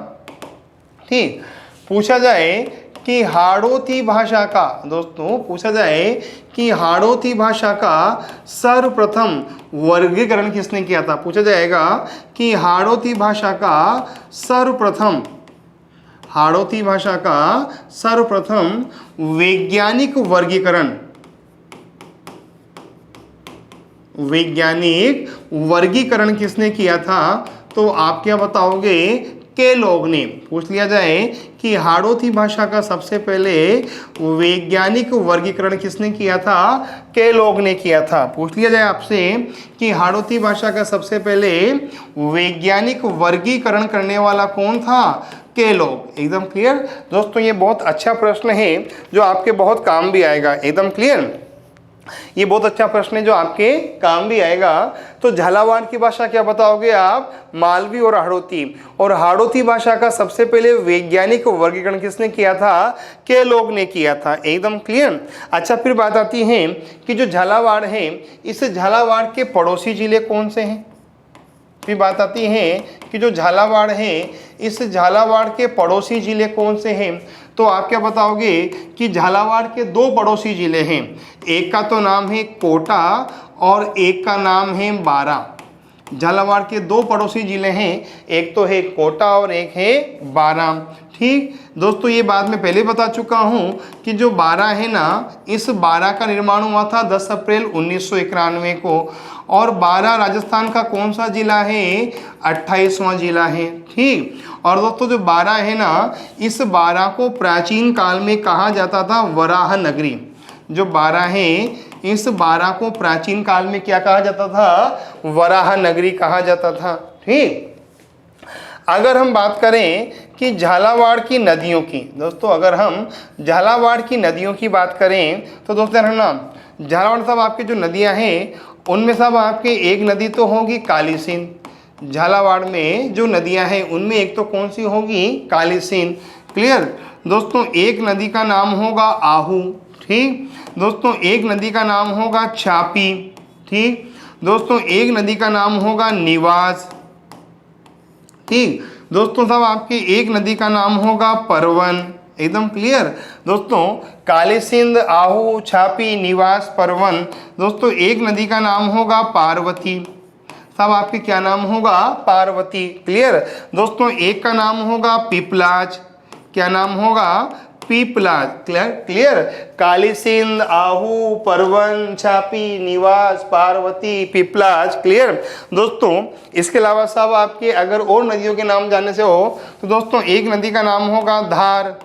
ठीक, पूछा जाए कि हाड़ौती भाषा का, दोस्तों पूछा जाए कि हाड़ौती भाषा का सर्वप्रथम वर्गीकरण किसने किया था। पूछा जाएगा कि हाड़ौती भाषा का सर्वप्रथम, हाड़ौती भाषा का सर्वप्रथम वैज्ञानिक वर्गीकरण, वैज्ञानिक वर्गीकरण किसने किया था। तो आप क्या बताओगे, केलॉग ने। पूछ लिया जाए कि हाड़ौती भाषा का सबसे पहले वैज्ञानिक वर्गीकरण किसने किया था, केलॉग ने किया था। पूछ लिया जाए आपसे कि हाड़ौती भाषा का सबसे पहले वैज्ञानिक वर्गीकरण करने वाला कौन था, केलॉग। एकदम क्लियर दोस्तों, ये बहुत अच्छा प्रश्न है जो आपके बहुत काम भी आएगा। एकदम क्लियर, ये बहुत अच्छा प्रश्न है जो आपके काम भी आएगा। तो झालावाड़ की भाषा क्या बताओगे आप, मालवी और हाड़ौती। और हाड़ौती भाषा का सबसे पहले वैज्ञानिक वर्गीकरण किसने किया था, केलॉग ने किया था। एकदम क्लियर। अच्छा फिर बात आती है कि जो झालावाड़ है इस झालावाड़ के पड़ोसी जिले कौन से हैं। फिर बात आती है कि जो झालावाड़ है इस झालावाड़ के पड़ोसी जिले कौन से हैं। तो आप क्या बताओगे कि झालावाड़ के दो पड़ोसी जिले हैं, एक का तो नाम है कोटा और एक का नाम है बारा। झालावाड़ के दो पड़ोसी जिले हैं, एक तो है कोटा और एक है बारा। ठीक दोस्तों, ये बात मैं पहले बता चुका हूँ कि जो बारा है ना, इस बारा का निर्माण हुआ था 10 अप्रैल 1991 को और बारा राजस्थान का कौन सा जिला है, 28वां जिला है। ठीक, और दोस्तों जो बारा है ना, इस बारा को प्राचीन काल में कहा जाता था वराह नगरी। जो बारा है इस बारा को प्राचीन काल में क्या कहा जाता था, वराह नगरी कहा जाता था। ठीक, अगर हम बात करें कि झालावाड़ की नदियों की, दोस्तों अगर हम झालावाड़ की नदियों की बात करें तो दोस्तों रहना, झालावाड़ साहब आपकी जो नदियां हैं उनमें सब आपके एक नदी तो होगी काली सिंध। झालावाड़ में जो नदियां हैं उनमें एक तो कौन सी होगी, काली सिंध। क्लियर दोस्तों, एक नदी का नाम होगा आहू। ठीक दोस्तों, एक नदी का नाम होगा छापी। ठीक दोस्तों, एक नदी का नाम होगा निवास। ठीक दोस्तों, सब आपके एक नदी का नाम होगा परवन। एकदम क्लियर दोस्तों, काली सिंध, आहू, छापी, निवास, परवन। दोस्तों एक नदी का नाम होगा पार्वती। सब आपके क्या नाम होगा, पार्वती। क्लियर दोस्तों, एक का नाम होगा पीपलाज। क्या नाम होगा, पीपलाज। क्लियर काली सिंध, आहू, परवन, छापी, निवास, पार्वती, पीपलाज। क्लियर दोस्तों, इसके अलावा सब आपके अगर और नदियों के नाम जानने से हो तो दोस्तों एक नदी का नाम होगा धार।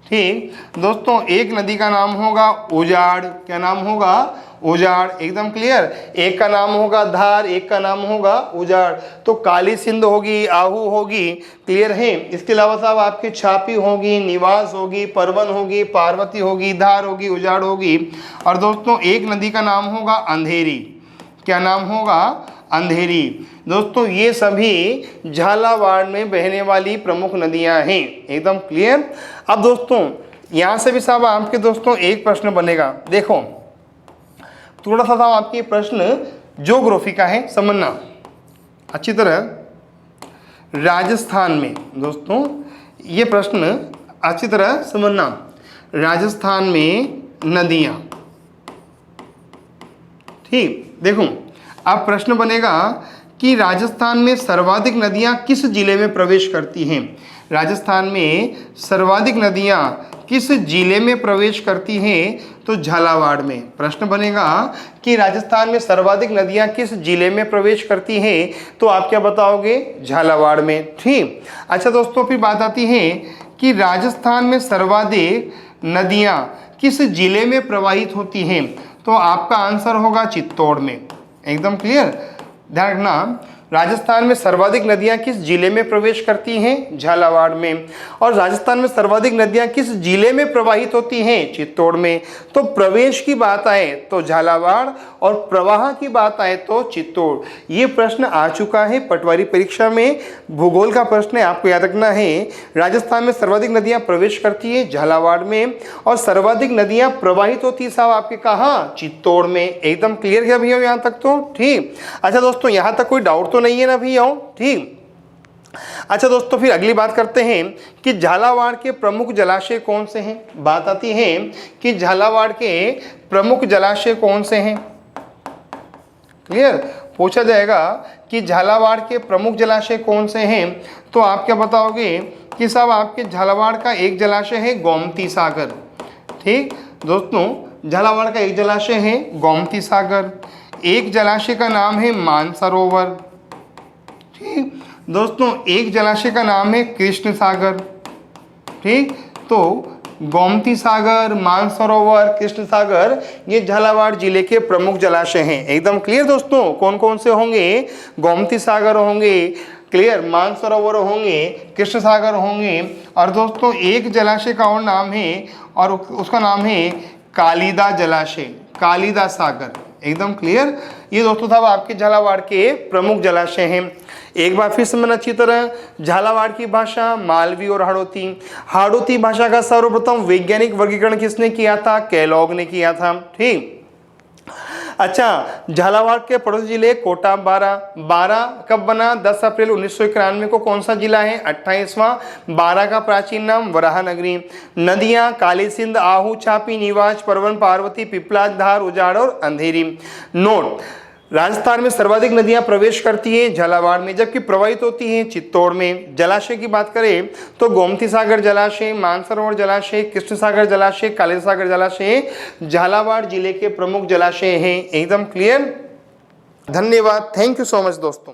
ठीक दोस्तों, एक नदी का नाम होगा उजाड़। क्या नाम होगा, उजाड़। एकदम क्लियर, एक का नाम होगा धार, एक का नाम होगा उजाड़। तो काली सिंध होगी, आहू होगी। क्लियर है। इसके अलावा साहब आपकी छापी होगी, निवास होगी, परवन होगी, पार्वती होगी, धार होगी, उजाड़ होगी। और दोस्तों एक नदी का नाम होगा अंधेरी। क्या नाम होगा, अंधेरी। दोस्तों ये सभी झालावाड़ में बहने वाली प्रमुख नदियां हैं। एकदम क्लियर। अब दोस्तों यहां से भी साहब आपके दोस्तों एक प्रश्न बनेगा। देखो थोड़ा सा साहब आपके प्रश्न ज्योग्राफी का है, समझना अच्छी तरह। राजस्थान में दोस्तों ये प्रश्न अच्छी तरह समझना। राजस्थान में नदियां, ठीक देखो अब प्रश्न बनेगा कि राजस्थान में सर्वाधिक नदियां किस जिले में प्रवेश करती हैं। राजस्थान में सर्वाधिक नदियां किस जिले में प्रवेश करती हैं, तो झालावाड़ में। प्रश्न बनेगा कि राजस्थान में सर्वाधिक नदियां किस जिले में प्रवेश करती हैं, तो आप क्या बताओगे, झालावाड़ में। ठीक अच्छा दोस्तों, फिर बात आती है कि राजस्थान में सर्वाधिक नदियां किस जिले में प्रवाहित होती हैं, तो आपका आंसर होगा चित्तौड़ में। एकदम क्लियर, ध्यान रखना। राजस्थान में सर्वाधिक नदियां किस जिले में प्रवेश करती हैं, झालावाड़ में। और राजस्थान में सर्वाधिक नदियां किस जिले में प्रवाहित होती हैं, चित्तौड़ में। तो प्रवेश की बात आए तो झालावाड़ और प्रवाह की बात आए तो चित्तौड़। ये प्रश्न आ चुका है पटवारी परीक्षा में, भूगोल का प्रश्न है, आपको याद रखना है। राजस्थान में सर्वाधिक नदियां प्रवेश करती है झालावाड़ में, और सर्वाधिक नदियां प्रवाहित होती है साहब आपके कहाँ, चित्तौड़ में। एकदम क्लियर है भैया यहाँ तक तो। ठीक अच्छा दोस्तों, यहाँ तक कोई डाउट तो नहीं है ना भैया। ठीक अच्छा दोस्तों, फिर अगली बात करते हैं कि झालावाड़ के प्रमुख जलाशय कौन से हैं। बात आती है कि झालावाड़ के प्रमुख जलाशय कौन से हैं। क्लियर, पूछा जाएगा कि झालावाड़ के प्रमुख जलाशय कौन से हैं, तो आप क्या बताओगे कि साहब आपके झालावाड़ का एक जलाशय है गोमती सागर। ठीक दोस्तों, झालावाड़ का एक जलाशय है गोमती सागर। एक जलाशय का नाम है मानसरोवर। ठीक दोस्तों, एक जलाशय का नाम है कृष्ण सागर। ठीक तो गोमती सागर, मानसरोवर, कृष्ण सागर ये झालावाड़ जिले के प्रमुख जलाशय हैं। एकदम क्लियर दोस्तों, कौन कौन से होंगे, गोमती सागर होंगे, क्लियर, मानसरोवर होंगे, कृष्ण सागर होंगे। और दोस्तों एक जलाशय का और नाम है, और उसका नाम है कालीदा जलाशय, कालीदा सागर। एकदम क्लियर, ये दोस्तों साहब आपके झालावाड़ के प्रमुख जलाशय हैं। एक बार फिर समझना अच्छी तरह। झालावाड़ की भाषा मालवी और हाड़ौती। हाड़ौती भाषा का सर्वप्रथम वैज्ञानिक वर्गीकरण किसने किया था, केलॉग ने किया था। ठीक अच्छा, झालावाड़ के पड़ोसी जिले कोटा। 12 कब बना, 10 अप्रैल 1991 को। कौन सा जिला है, 28वां। 12 का प्राचीन नाम वराहनगरी। नदियां काली सिंध, आहू, छापी, निवास, परवन, पार्वती, पिपलाज, धार, उजाड़ और अंधेरी। नोट, राजस्थान में सर्वाधिक नदियां प्रवेश करती हैं झालावाड़ में, जबकि प्रवाहित होती हैं चित्तौड़ में। जलाशय की बात करें तो गोमती सागर जलाशय, मानसरोवर जलाशय, कृष्ण सागर जलाशय, काली सागर जलाशय झालावाड़ जिले के प्रमुख जलाशय हैं। एकदम क्लियर, धन्यवाद, थैंक यू सो मच दोस्तों।